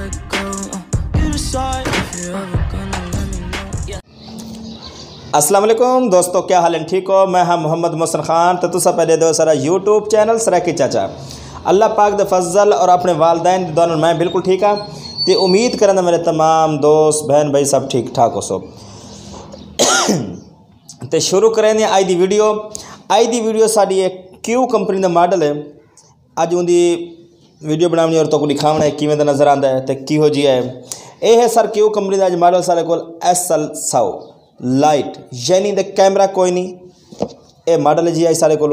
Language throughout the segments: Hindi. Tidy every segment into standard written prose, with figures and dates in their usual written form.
let go. You decide if you're ever gonna let me know. अस्सलाम वालेकुम दोस्तों, क्या हाल है? ठीक हो? मैं हाँ मोहम्मद मोहसिन खान। तो तुसा पहले दो सारा यूट्यूब चैनल सराकी चाचा अल्लाह पाक दे फजल और अपने वालदैन दोनों मैं बिल्कुल ठीक हाँ। तो उम्मीद करना मेरे तमाम दोस्त बहन भाई सब ठीक ठाक हो सब। तो शुरू करें आज दी वीडियो साड़ी एक क्यू कंपनी का मॉडल है। अज उनकी वीडियो बनानी और तो दिखावना है किमें नज़र आता है तो किहो जी है। यह है सर क्यू कंपनी का अज मॉडल सारे को SL100 लाइट, यानी द कैमरा कोई नहीं, ये मॉडल है जी आई सारे को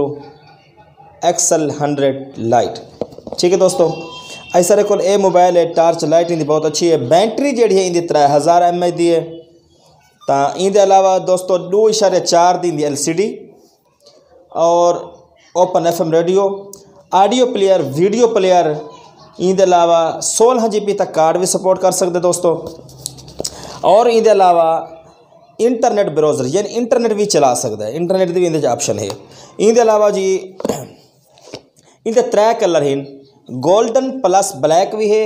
XL100 लाइट। ठीक है दोस्तों, आई सारे को ये मोबाइल है टार्च लाइट इनकी बहुत अच्छी है। बैटरी जी है इनकी 3000 mAh दी है। तो इनके अलावा दोस्तों 2.4 दी LCD और open FM radio, audio player, video player. इनके अलावा 16 GB तक कार्ड भी सपोर्ट कर सकते दोस्तों। और इनके अलावा इंटरनेट ब्राउज़र यानी इंटरनेट भी चला सकता है, इंटरनेट भी इनके ऑप्शन है। इनके अलावा जी इनके 3 कलर हैं, गोल्डन प्लस ब्लैक भी है,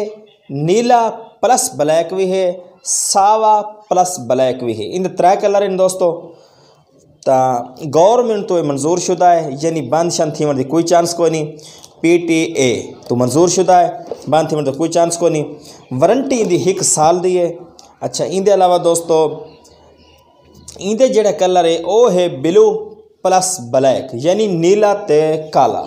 नीला प्लस ब्लैक भी है, सावा प्लस ब्लैक भी है। इनके 3 कलर हैं दोस्तों। तो गवर्नमेंट तो मंजूर शुदा है, यानी बंद शंद थी की कोई चांस कोई नहीं। PTA तो मंजूर शुदा है, बंद थी तो कोई चांस कोई नहीं। वारंटी इनकी 1 साल दी है। अच्छा, इनके अलावा दोस्तों इनके जेड़ा कलर है वो है ब्लू प्लस ब्लैक, यानी नीला ते काला।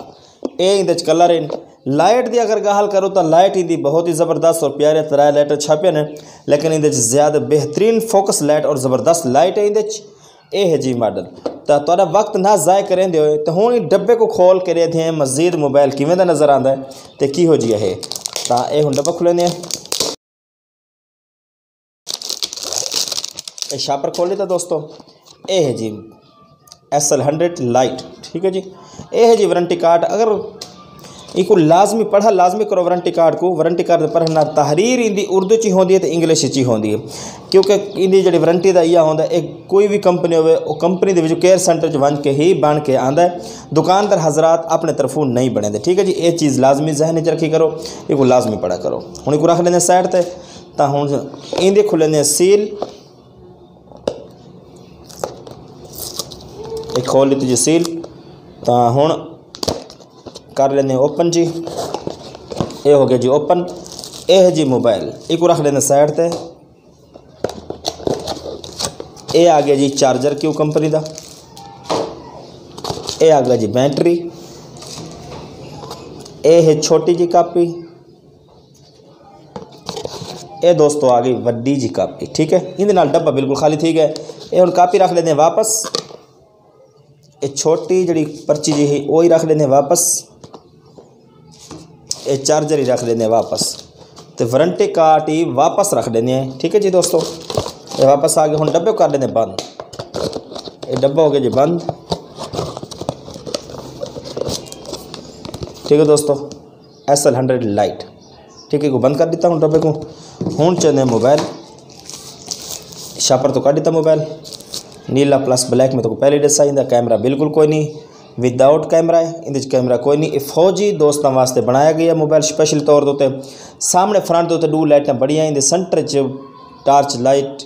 ये इंदे कलर है। लाइट की अगर गल करो तो लाइट इनकी बहुत ही ज़बरदस्त और प्यारे 3 लाइट छापे ने, लेकिन इनके ज़्यादा बेहतरीन फोकस लाइट और ज़बरदस्त लाइट है। इनके ये है जी मॉडल। तो तुहाडा वक्त ना ज़ाय करें दे तो हुण इस डब्बे को खोल के देखते हैं मज़ीद मोबाइल किवें दा नज़र आता है तो की हो जी है। तो ये हुण डब्बा खुलेंदे हैं, ये शापर खोल लिया दोस्तों। ये है जी SL100 लाइट। ठीक है जी, ये है जी वारंटी कार्ड। अगर इनको लाजमी पढ़ा लाजमी करो वारंटी कार्ड को। वारंटी कार्ड पढ़ना तहरीर इंदी उर्दू ची होंदी है तो इंग्लिश ची होंदी है, क्योंकि इंदी जी वारंटी का यह होंदा एक कोई भी कंपनी हो कंपनी के केयर सेंटर च बन के ही बन के आंदा है। दुकानदार हजरात अपने तरफों नहीं बने दे। ठीक है जी, ये चीज़ लाजमी जहन च रखी करो, इनको लाजमी पढ़ा करो। हूँ इनको रख लेंगे साइड पर। तो हूँ इंदे खुलेंगे सील, एक खोल ली जी सील। तो हूँ कर लेने ओपन जी। ये हो गया जी ओपन। ये है जी मोबाइल, इसको रख लेने साइड पे। ये आ गया जी चार्जर क्यू कंपनी का। ये आ गया जी बैटरी। ये है छोटी जी कापी। ये दोस्तों आ गई वड्डी जी कापी। ठीक है, इनके नाल डब्बा बिल्कुल खाली। ठीक है, ये हम कापी रख लेते हैं वापस। ये छोटी जी पर्ची जी है वो ही रख लेते हैं वापस। ये चार्जर ही रख लेने वापस। तो वारंटी कार्ड ही वापस रख देने हैं। ठीक है जी दोस्तों, ये वापस आ गए। हम डब्बे कर लेने बंद। ये डब्बा हो गया जी बंद। ठीक है दोस्तों, SL100 लाइट। ठीक है, को बंद कर देता हूँ डब्बे को। हूँ चलने मोबाइल शापर तो कर देता मोबाइल। नीला प्लस ब्लैक में तो पहले दसा इंदा कैमरा बिल्कुल कोई नहीं, विदाउट कैमरा है। इंदे कैमरा कोई नहीं। फौजी दोस्तों वास्ते बनाया गया मोबाइल स्पेशल तौर के। सामने फ्रंट के 2 लाइटें बढ़िया, इंदे सेंटर च टार्च लाइट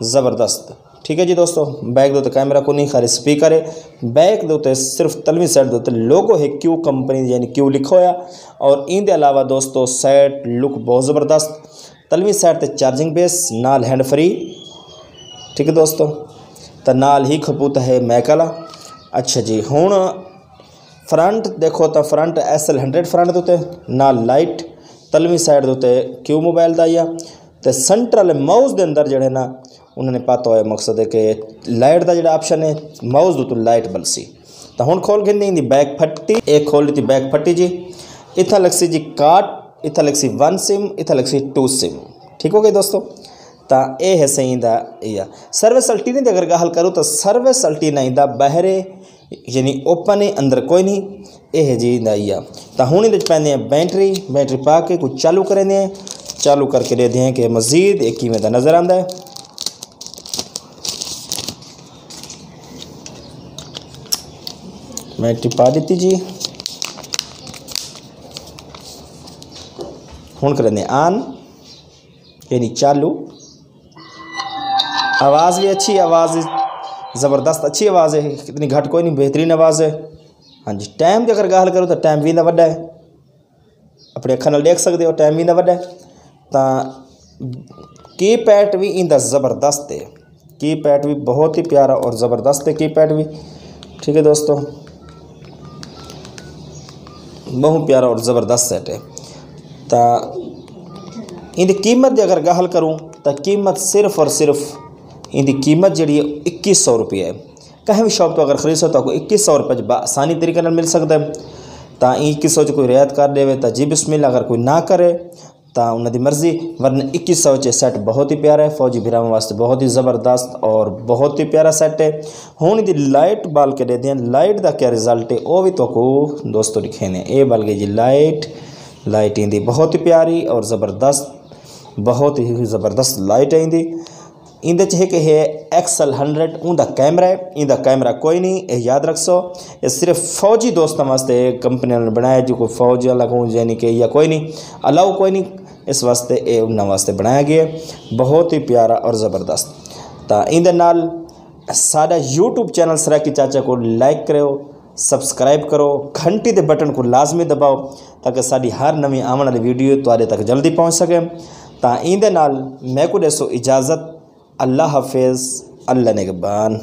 ज़बरदस्त। ठीक है जी दोस्तों, बैक दे कैमरा को नहीं, खाली स्पीकर है। बैक दे सिर्फ तलवी साइड दे लोगो है क्यू कंपनी यानी क्यू लिखा होया। और इनके अलावा दोस्तों साइड लुक बहुत ज़बरदस्त। तलवी साइड ते चार्जिंग बेस नाल हैंड फ्री। ठीक है दोस्तों, तो नाल ही खपूत है मैक वाला। अच्छा जी, हूँ फ्रंट देखो तो फ्रंट SL100 फ्रंट दोते नाल लाइट, तलवी साइड दोते क्यू मोबाइल का आया। तो सेंट्रल माउस के अंदर जड़े ना उन्होंने पता हो मकसद है कि लाइट का जो ऑप्शन है माउस दो तो लाइट बलसी। तो हूँ खोल के नहीं बैक फट्टी। एक खोल ली थी बैक फट्टी जी। इतना लगसी जी कार्ड, इतना लगसी 1 सिम, इतना लगसी 2 सिम। ठीक हो गई दोस्तों। तो यह है सही या सर्विस अल्टी नहीं अगर गल करूँ तो सर्विस अल्टी नहीं बहरे यानी ओपन है, अंदर कोई नहीं। यह है जी या। तो हूँ इस पैंदे बैटरी पा के कुछ चालू करेंगे। चालू करके दे दें कि मजीद एक किवें दा नज़र आता है। बैटरी पा दी जी। हुण करें ऑन। यानी चालू। आवाज़ भी अच्छी, आवाज़ ज़बरदस्त अच्छी आवाज़ है, इतनी घट कोई नहीं, बेहतरीन आवाज़ है। हाँ जी, टाइम की अगर गल करो तो टाइम भी इंदा वड्डा है, अपने अखा नाल देख सकते हो, टाइम भी इंदा वड्डा है। तो कीपैड भी इंदा ज़बरदस्त है, कीपैड भी बहुत ही प्यारा और ज़बरदस्त है कीपैड भी। ठीक है दोस्तों, बहुत प्यारा और ज़बरदस्त सेट है। तो इनकी कीमत की अगर गल करूँ तो कीमत सिर्फ और सिर्फ इनकी कीमत जी 2100 रुपये है। कहीं भी शॉप तो अगर खरीद सो तो आपको 2100 रुपये आसानी तरीके मिल सकता है। तो 2100 कोई रियायत कर दे तो जी बिस्मिल्लाह, अगर कोई ना करे तो उन्होंने मर्जी, वरना 2100 च सेट बहुत ही प्यारा है, फौजी भरावां वास्ते बहुत ही ज़बरदस्त और बहुत ही प्यारा सेट है। हुण इहदी लाइट बाल के दे दें, लाइट का क्या रिजल्ट है वो भी तो को दोस्तों दिखेने। ये बल गई जी लाइट इंदी बहुत ही प्यारी और ज़बरदस्त, बहुत ही ज़बरदस्त लाइट है इंदी। इंदे च एक है XL100 उनका कैमरा है, इंदा कैमरा कोई नहीं, ये याद रख सो। ये सिर्फ फौजी दोस्तों वास्ते कंपनी ने बनाया, जो कोई फौज वाला कहूँ यानी कि या कोई नहीं अलाउ कोई नहीं, इस वास्ते ये उन्होंने वास्ते बनाया गया, बहुत ही प्यारा और ज़बरदस्त। तो इंदे नाल साडा यूट्यूब चैनल सराकी चाचा को लाइक करो, सब्सक्राइब करो, घंटी के बटन को लाजमी दबाओ ताकि साड़ी हर नवी आने वाली वीडियो तुहाडे तक जल्दी पहुँच सके। तो इंदे नाल मैं को देसो इजाज़त, अल्लाह हाफिज़, अल्लाह निगहबान।